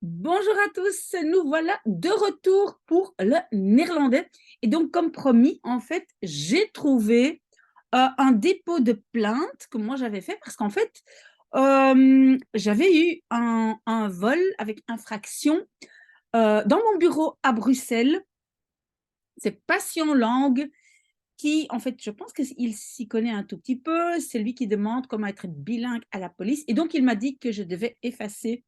Bonjour à tous, nous voilà de retour pour le néerlandais. Et donc, comme promis, en fait, j'ai trouvé un dépôt de plainte que moi j'avais fait parce qu'en fait, j'avais eu un vol avec infraction dans mon bureau à Bruxelles. C'est Passion Langue qui, en fait, je pense qu'il s'y connaît un tout petit peu. C'est lui qui demande comment être bilingue à la police. Et donc, il m'a dit que je devais effacer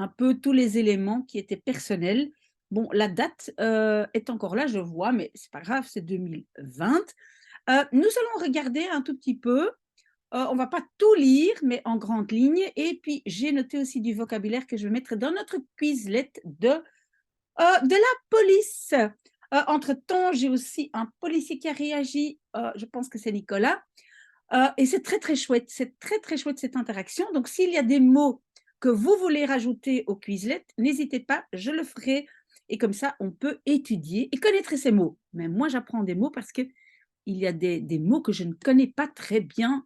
un peu tous les éléments qui étaient personnels. Bon, la date est encore là, je vois, mais c'est pas grave, c'est 2020. Nous allons regarder un tout petit peu. On va pas tout lire, mais en grandes lignes. Et puis, j'ai noté aussi du vocabulaire que je vais mettre dans notre Quizlet de la police. Entre-temps, j'ai aussi un policier qui a réagi. Je pense que c'est Nicolas. Et c'est très, très chouette. C'est très, très chouette cette interaction. Donc, s'il y a des mots que vous voulez rajouter au Quizlet, n'hésitez pas, je le ferai. Et comme ça, on peut étudier et connaître ces mots. Mais moi, j'apprends des mots parce qu'il y a des mots que je ne connais pas très bien.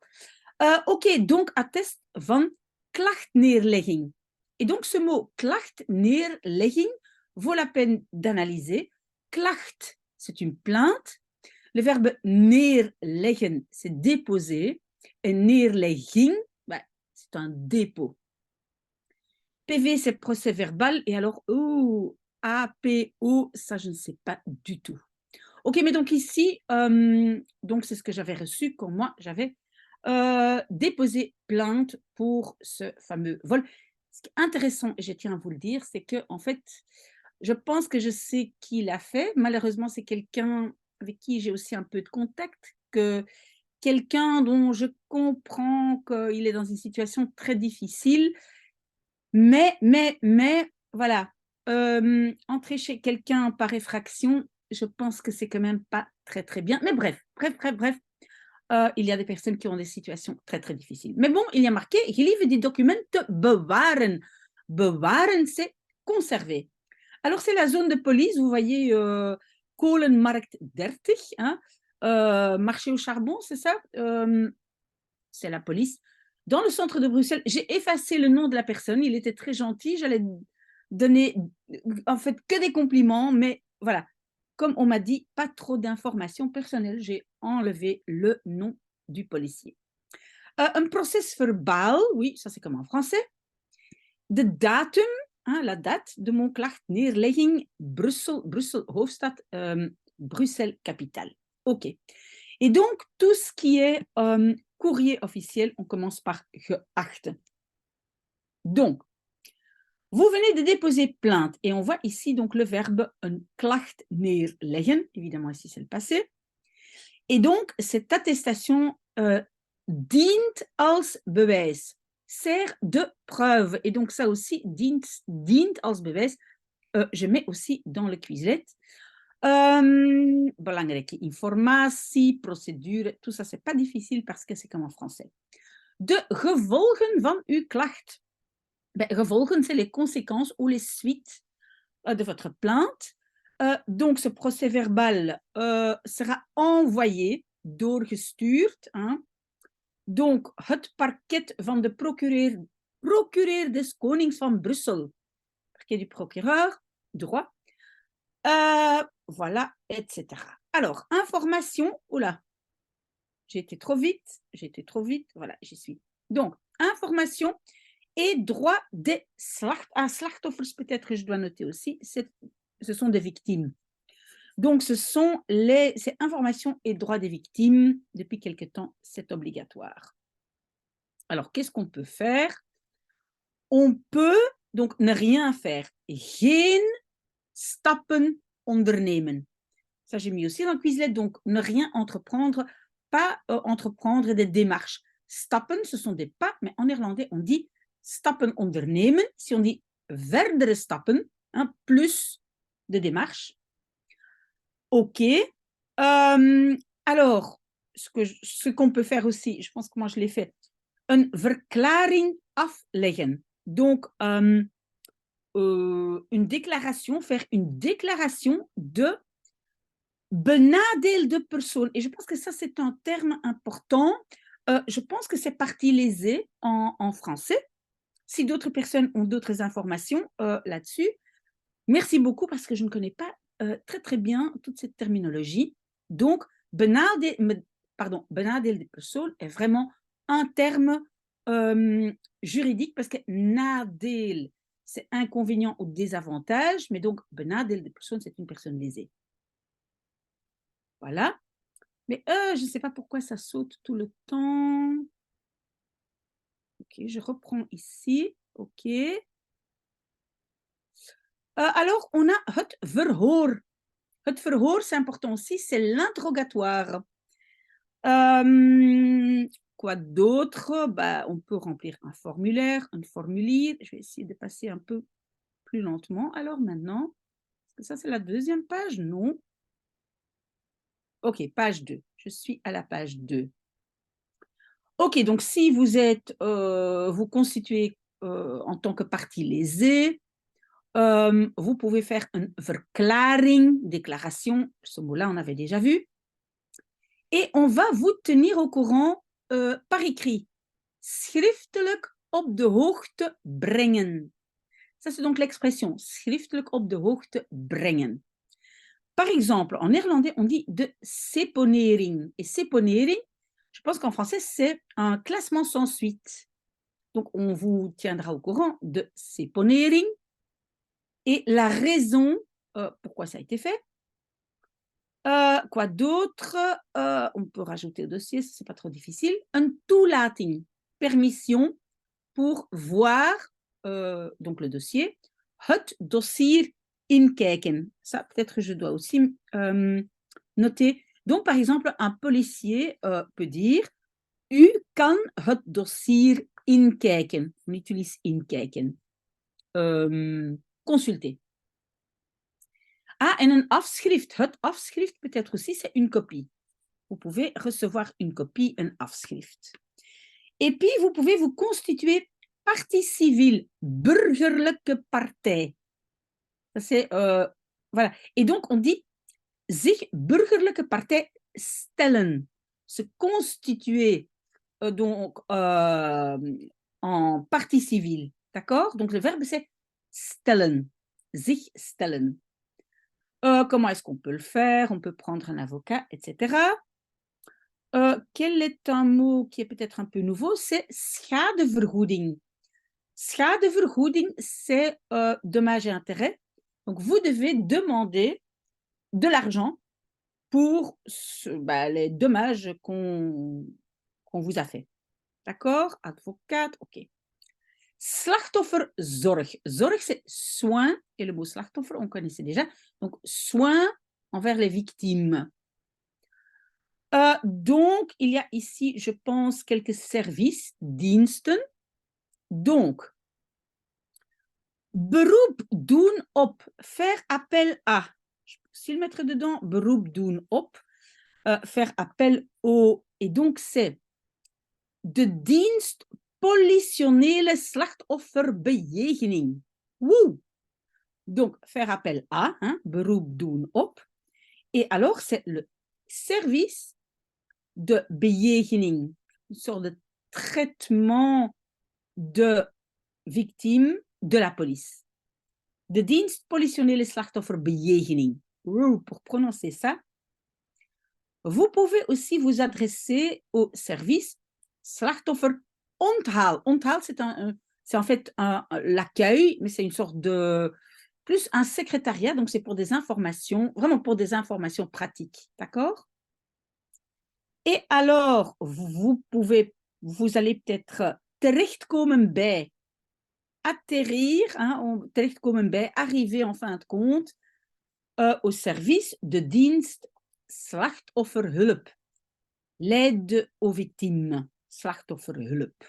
Ok, donc, attest van klachtneerlegging. Et donc, ce mot klachtneerlegging vaut la peine d'analyser. Klacht, c'est une plainte. Le verbe neerleggen, c'est déposer. Et neerlegging, ben, c'est un dépôt. PV, c'est procès verbal. Et alors, APO, ça, je ne sais pas du tout. Ok, mais donc ici, donc c'est ce que j'avais reçu quand moi, j'avais déposé plainte pour ce fameux vol. Ce qui est intéressant, et je tiens à vous le dire, c'est que en fait, je pense que je sais qui l'a fait. Malheureusement, c'est quelqu'un avec qui j'ai aussi un peu de contact, que quelqu'un dont je comprends qu'il est dans une situation très difficile. Mais, voilà, entrer chez quelqu'un par effraction, je pense que c'est quand même pas très, très bien. Mais bref, il y a des personnes qui ont des situations très, très difficiles. Mais bon, il y a marqué, gelieve die documenten bewaren. Bewaren, c'est conserver. Alors, c'est la zone de police, vous voyez, Kolenmarkt 30, hein, marché au charbon, c'est ça c'est la police. Dans le centre de Bruxelles, j'ai effacé le nom de la personne, il était très gentil, j'allais donner en fait que des compliments, mais voilà, comme on m'a dit, pas trop d'informations personnelles, j'ai enlevé le nom du policier. Un procès verbal, oui, ça c'est comme en français. De datum, hein, la date de mon klachtneerlegging, Brussel hoofdstad, Bruxelles capitale. Ok. Et donc, tout ce qui est courrier officiel, on commence par geachte. Donc, vous venez de déposer plainte et on voit ici donc le verbe een klacht neerleggen. Évidemment, ici, c'est le passé. Et donc, cette attestation dient als bewijs, sert de preuve. Et donc, ça aussi, dient als bewijs, je mets aussi dans le Quizlet. Belangrijke informatie, procédure, tout ça, c'est pas difficile parce que c'est comme en français. De gevolgen van uw klacht. Ben, gevolgen, c'est les conséquences ou les suites de votre plainte. Donc, ce procès verbal sera envoyé, doorgestuurd. Hein. Donc, het parket van de procureur des Konings van Brussel. Parquet du procureur, droit. Voilà, etc. Alors, information, oula, j'ai été trop vite, voilà, j'y suis. Donc, information et droit des slachtoffers, peut-être je dois noter aussi, ce sont des victimes. Donc, c'est information et droit des victimes. Depuis quelque temps, c'est obligatoire. Alors, qu'est-ce qu'on peut faire? On peut donc ne rien faire. Geen stappen ondernemen. Ça, j'ai mis aussi dans le Quizlet. Donc, ne rien entreprendre, pas entreprendre des démarches. Stappen, ce sont des pas, mais en néerlandais, on dit stappen ondernemen. Si on dit verdere stappen, hein, plus de démarches. OK. Alors, ce qu'on peut faire aussi, je pense que moi je l'ai fait, een verklaring afleggen. Donc, une déclaration, faire une déclaration de benadeelde persoon. Et je pense que ça, c'est un terme important. Je pense que c'est partie lésée en français. Si d'autres personnes ont d'autres informations là-desdessus, merci beaucoup parce que je ne connais pas très bien toute cette terminologie. Donc, benadeel de persoon est vraiment un terme juridique parce que nadeel, c'est inconvénient ou désavantage, mais donc benadeel de persoon, c'est une personne lésée. Voilà. Mais je ne sais pas pourquoi ça saute tout le temps. Ok, je reprends ici. Ok. Alors, on a het verhoor. Het verhoor, c'est important aussi, c'est l'interrogatoire. Quoi d'autre? Bah, on peut remplir un formulaire, un formulier. Je vais essayer de passer un peu plus lentement. Alors maintenant, est-ce que ça c'est la deuxième page? Non. Ok, page 2. Je suis à la page 2. Ok, donc si vous êtes, vous constituez en tant que partie lésée, vous pouvez faire une verklaring, déclaration. Ce mot-là, on avait déjà vu. Et on va vous tenir au courant par écrit. Schriftelijk op de hoogte brengen. Ça, c'est donc l'expression schriftelijk op de hoogte brengen. Par exemple, en néerlandais, on dit de seponering. Et seponering, je pense qu'en français, c'est un classement sans suite. Donc, on vous tiendra au courant de seponering et la raison pourquoi ça a été fait. Quoi d'autre? On peut rajouter au dossier, ce n'est pas trop difficile. Een toelating, permission pour voir donc le dossier. Het dossier inkijken. Ça, peut-être je dois aussi noter. Donc, par exemple, un policier peut dire U kan het dossier inkijken. On utilise inkijken. Consulter. Ah, en een afschrift. Het afschrift peut-être aussi, c'est une copie. Vous pouvez recevoir une copie, un afschrift. Et puis, vous pouvez vous constituer partie civile, burgerlijke partij. Ça, c'est, voilà. Et donc, on dit zich burgerlijke partij stellen. Se constituer donc, en partie civile. D'accord? Donc, le verbe, c'est stellen. Zich stellen. Comment est-ce qu'on peut le faire? On peut prendre un avocat, etc. Quel est un mot qui est peut-être un peu nouveau? C'est schadevergoeding. Schadevergoeding, c'est dommages et intérêts. Donc, vous devez demander de l'argent pour les dommages qu'on vous a fait. D'accord? Advocat, ok. Slachtofferzorg. Zorg, c'est soin. Et le mot slachtoffer, on connaissait déjà. Donc, soin envers les victimes. Donc, il y a ici, je pense, quelques services, diensten. Donc, beroep doen op, faire appel à. Je peux aussi le mettre dedans, beroep doen op, faire appel au. Et donc, c'est de dienst politionele slachtofferbejegening. Wouh! Donc, faire appel à, hein, beroep doen op. Et alors, c'est le service de bejegening, une sorte de traitement de victimes de la police. De dienst politionele slachtofferbejegening. Pour prononcer ça. Vous pouvez aussi vous adresser au service slachtofferonthaal. Onthaal, c'est en fait l'accueil, mais c'est une sorte de... plus un secrétariat, donc c'est pour des informations, vraiment pour des informations pratiques. D'accord? Et alors, vous allez peut-être terechtkomen bij, atterrir, hein, terechtkomen bij, arriver en fin de compte au service de dienst slachtofferhulp, l'aide aux victimes, slachtofferhulp.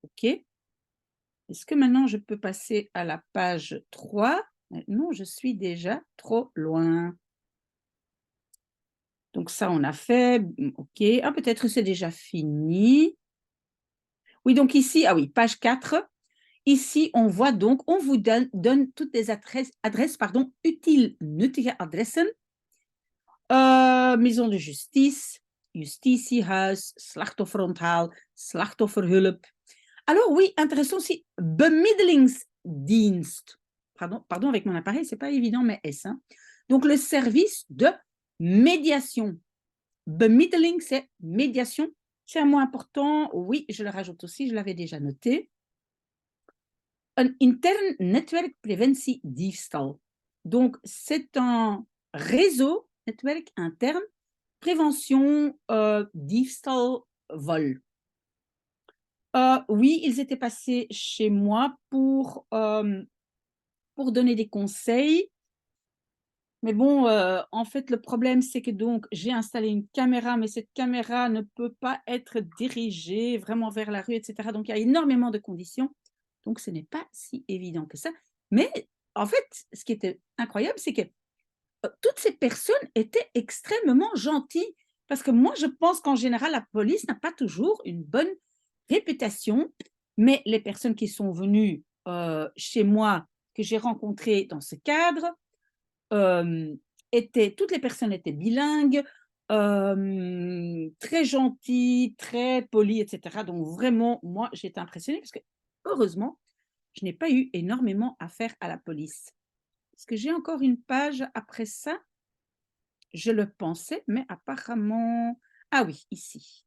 Ok? Est-ce que maintenant je peux passer à la page 3? Non, je suis déjà trop loin. Donc ça, on a fait. Ok. Ah, peut-être c'est déjà fini. Oui, donc ici, ah oui, page 4. Ici, on voit donc, on vous donne toutes les adresses utiles, nuttige adressen. Maison de justice, justitiehuis, slachtofferonthaal, slachtofferhulp. Alors oui, intéressant aussi, bemiddelingsdienst. Pardon, avec mon appareil, c'est pas évident, mais S. Hein. Donc, le service de médiation. Bemiddeling, c'est médiation. C'est un mot important. Oui, je le rajoute aussi, je l'avais déjà noté. Een intern netwerk preventie diefstal. Donc, c'est un réseau, netwerk interne, prévention diefstal, vol. Oui, ils étaient passés chez moi pour donner des conseils. Mais bon, en fait, le problème, c'est que donc j'ai installé une caméra, mais cette caméra ne peut pas être dirigée vraiment vers la rue, et cetera. Donc, il y a énormément de conditions. Donc, ce n'est pas si évident que ça. Mais en fait, ce qui était incroyable, c'est que toutes ces personnes étaient extrêmement gentilles. Parce que moi, je pense qu'en général, la police n'a pas toujours une bonne réputation. Mais les personnes qui sont venues chez moi, que j'ai rencontrées dans ce cadre, toutes les personnes étaient bilingues, très gentilles, très polies, etc. Donc vraiment, moi, j'étais impressionnée parce que heureusement, je n'ai pas eu énormément affaire à la police. Est-ce que j'ai encore une page après ça? Je le pensais, mais apparemment... Ah oui, ici.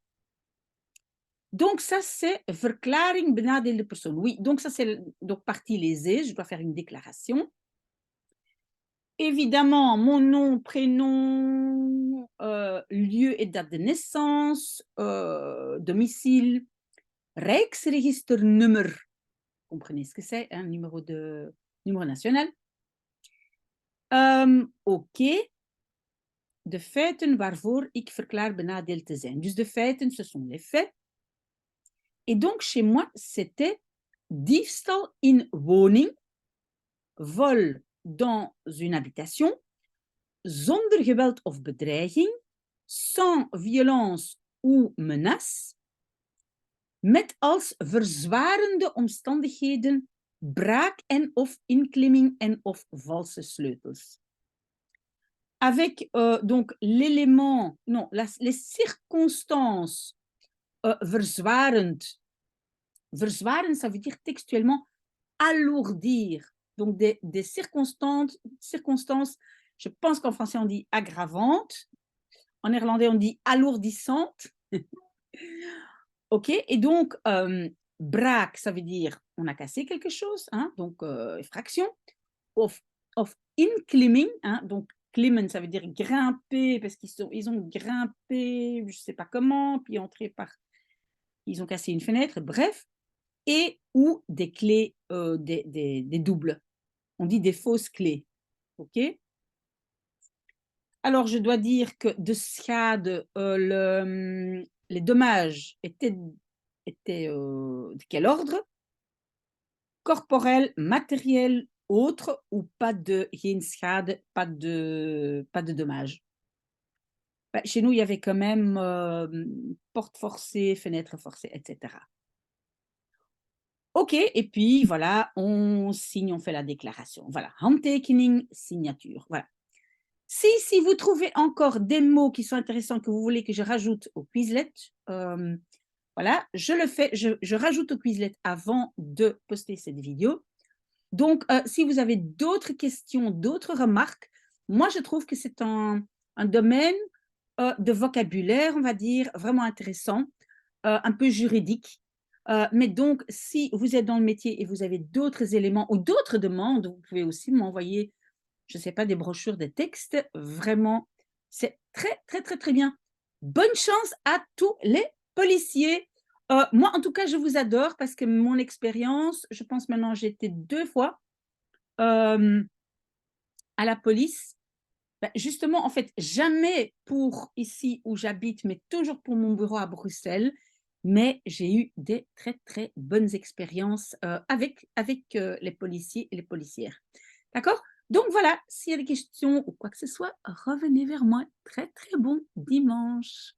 Donc ça, c'est verklaring benadeelde persoon. Oui, donc ça, c'est donc partie lésée. Je dois faire une déclaration. Évidemment, mon nom, prénom, lieu et date de naissance, domicile, Rijksregisternummer. Vous comprenez ce que c'est, un numéro national. OK. De feiten waarvoor ik verklaar benadeeld te zijn. Dus de feiten, ce sont les faits. Et donc, chez moi, c'était diefstal in woning, vol dans une habitation, zonder geweld of bedreiging, sans violence ou menace, met als verzwarende omstandigheden braak en of inklimming en of valse sleutels. Avec donc l'élément, non, les circonstances verzwarend. Verzwarend, ça veut dire textuellement alourdir. Donc des circonstances, je pense qu'en français on dit aggravantes, en néerlandais on dit alourdissantes. OK, et donc braak, ça veut dire on a cassé quelque chose, hein, donc effraction. Of inklimming, hein, donc klimmen, ça veut dire grimper, parce ils ont grimpé, je ne sais pas comment, puis ils ont cassé une fenêtre, bref, et ou des clés, des doubles. On dit des fausses clés. OK? Alors, je dois dire que de schade, les dommages étaient de quel ordre? Corporel, matériel, autre, ou pas de geen schade, pas de dommages. Ben, chez nous, il y avait quand même porte forcée, fenêtre forcée, etc. OK, et puis voilà, on signe, on fait la déclaration. Voilà, handtekening, signature. Voilà. Si vous trouvez encore des mots qui sont intéressants que vous voulez que je rajoute au Quizlet, voilà, je le fais, je rajoute au Quizlet avant de poster cette vidéo. Donc, si vous avez d'autres questions, d'autres remarques, moi, je trouve que c'est un domaine de vocabulaire, on va dire, vraiment intéressant, un peu juridique. Mais donc, si vous êtes dans le métier et vous avez d'autres éléments ou d'autres demandes, vous pouvez aussi m'envoyer, je ne sais pas, des brochures, des textes. Vraiment, c'est très, très, très, très bien. Bonne chance à tous les policiers. Moi, en tout cas, je vous adore parce que mon expérience, je pense maintenant, j'ai été 2 fois à la police. Ben, justement, en fait, jamais pour ici où j'habite, mais toujours pour mon bureau à Bruxelles. Mais j'ai eu des très, très bonnes expériences avec les policiers et les policières. D'accord? Donc voilà, s'il y a des questions ou quoi que ce soit, revenez vers moi. Très, très bon dimanche.